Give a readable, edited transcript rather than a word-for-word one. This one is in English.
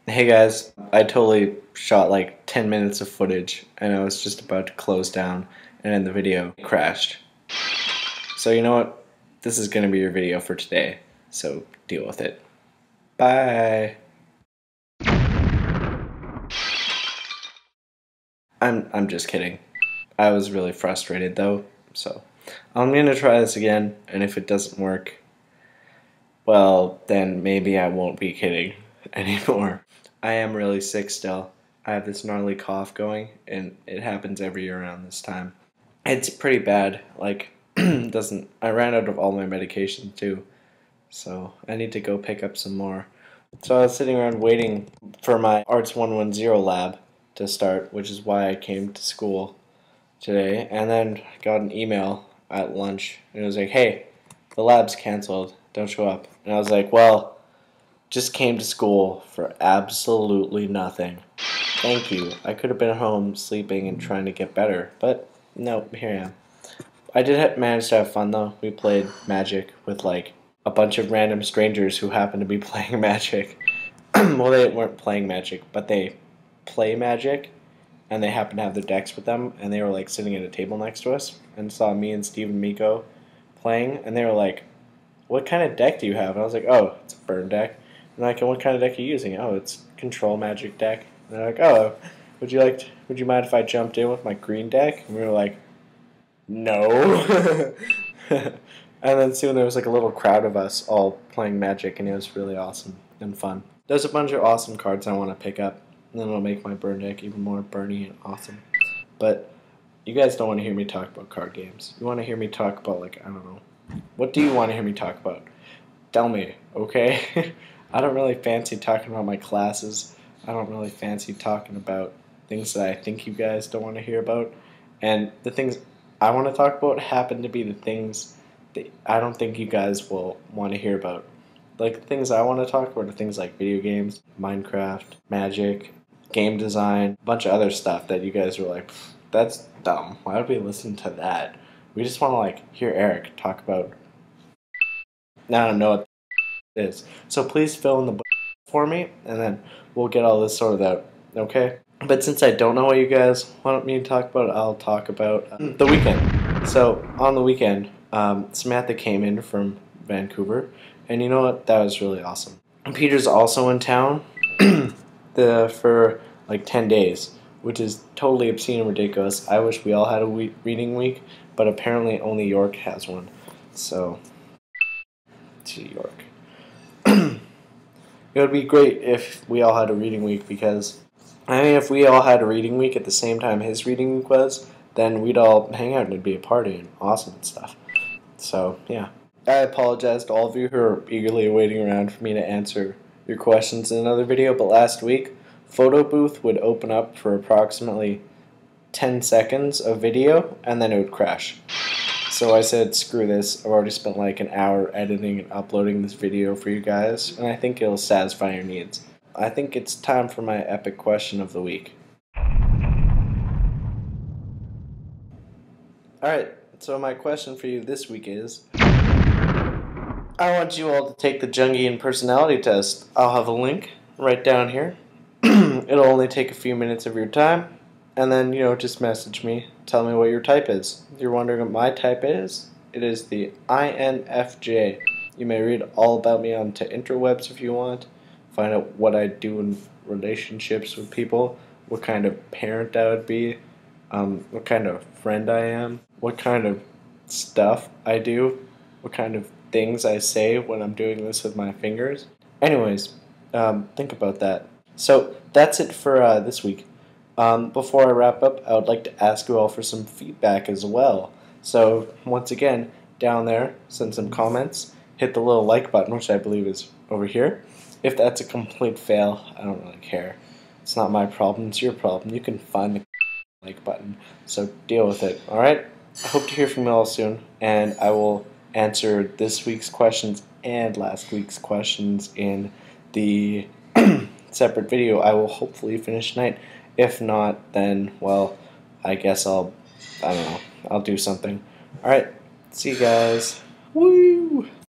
Hey guys, I totally shot like 10 minutes of footage and I was just about to close down and then the video crashed. So you know what? This is gonna be your video for today, so deal with it. Bye! I'm just kidding. I was really frustrated though, so I'm gonna try this again, and if it doesn't work, well, then maybe I won't be kidding anymore. I am really sick still. I have this gnarly cough going, and it happens every year around this time. It's pretty bad. Like, doesn't I ran out of all my medication too, so I need to go pick up some more. So I was sitting around waiting for my Arts 110 lab to start, which is why I came to school today, and then got an email at lunch, and it was like, hey, the lab's canceled, don't show up. And I was like, well, just came to school for absolutely nothing. Thank you. I could have been home sleeping and trying to get better, but no, here I am. I did manage to have fun though. We played Magic with like a bunch of random strangers who happened to be playing Magic. Well, they weren't playing Magic, but they play Magic, and they happened to have their decks with them, and they were like sitting at a table next to us and saw me and Steve and Miko playing, and they were like, what kind of deck do you have? And I was like, oh, it's a burn deck. And they're like, and what kind of deck are you using? Oh, it's control Magic deck. And they're like, oh, would you mind if I jumped in with my green deck? And we were like, no. And then soon there was like a little crowd of us all playing Magic, and it was really awesome and fun. There's a bunch of awesome cards I want to pick up, and then it'll make my burn deck even more burny and awesome. But you guys don't want to hear me talk about card games. You want to hear me talk about, like, I don't know. What do you want to hear me talk about? Tell me, okay? I don't really fancy talking about my classes. I don't really fancy talking about things that I think you guys don't want to hear about. And the things I want to talk about happen to be the things that I don't think you guys will want to hear about. Like, the things I want to talk about are things like video games, Minecraft, Magic, game design, a bunch of other stuff that you guys were like, that's dumb. Why would we listen to that? We just want to, like, hear Eric talk about, I don't know what it is. So please fill in the for me, and then we'll get all this sorted out, okay? But since I don't know what you guys want me to talk about, I'll talk about the weekend. So on the weekend, Samantha came in from Vancouver, and you know what? That was really awesome. And Peter's also in town for like 10 days, which is totally obscene and ridiculous. I wish we all had a reading week, but apparently only York has one. So, to York. It would be great if we all had a reading week, because, I mean, if we all had a reading week at the same time his reading week was, then we'd all hang out and it'd be a party and awesome and stuff. So, yeah. I apologize to all of you who are eagerly waiting around for me to answer your questions in another video, but last week, Photo Booth would open up for approximately 10 seconds of video, and then it would crash. So I said, screw this, I've already spent like an hour editing and uploading this video for you guys, and I think it'll satisfy your needs. I think it's time for my epic question of the week. Alright, so my question for you this week is, I want you all to take the Jungian personality test. I'll have a link right down here. It'll only take a few minutes of your time. And then, just message me. Tell me what your type is. If you're wondering what my type is, it is the INFJ. You may read all about me on the interwebs if you want. Find out what I do in relationships with people. What kind of parent I would be. What kind of friend I am. What kind of stuff I do. What kind of things I say when I'm doing this with my fingers. Anyways, think about that. So, that's it for this week. Before I wrap up, I would like to ask you all for some feedback as well. So, once again, down there, send some comments, hit the little like button, which I believe is over here. If that's a complete fail, I don't really care. It's not my problem, it's your problem. You can find the like button, so deal with it, alright? I hope to hear from you all soon, and I will answer this week's questions and last week's questions in the separate video. I will hopefully finish tonight. If not, then, well, I guess I don't know, I'll do something. Alright, see you guys. Woo!